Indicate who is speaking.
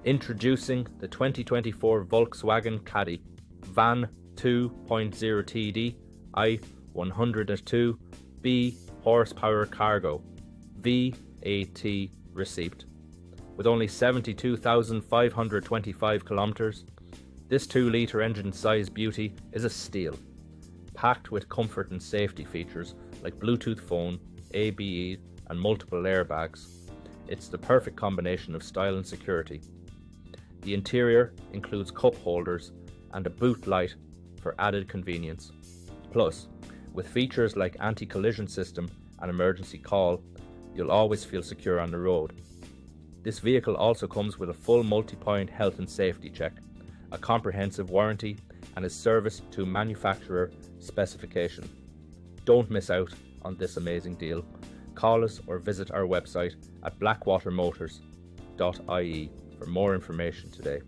Speaker 1: Introducing the 2024 Volkswagen Caddy Van 2.0 TD I102 B horsepower cargo VAT receipt. With only 72,525 kilometers, this 2-litre engine size beauty is a steal. Packed with comfort and safety features like Bluetooth phone, ABE and multiple airbags, it's the perfect combination of style and security. The interior includes cup holders and a boot light for added convenience. Plus, with features like anti-collision system and emergency call, you'll always feel secure on the road. This vehicle also comes with a full multi-point health and safety check, a comprehensive warranty, and is serviced to manufacturer specification. Don't miss out on this amazing deal. Call us or visit our website at blackwatermotors.ie for more information today.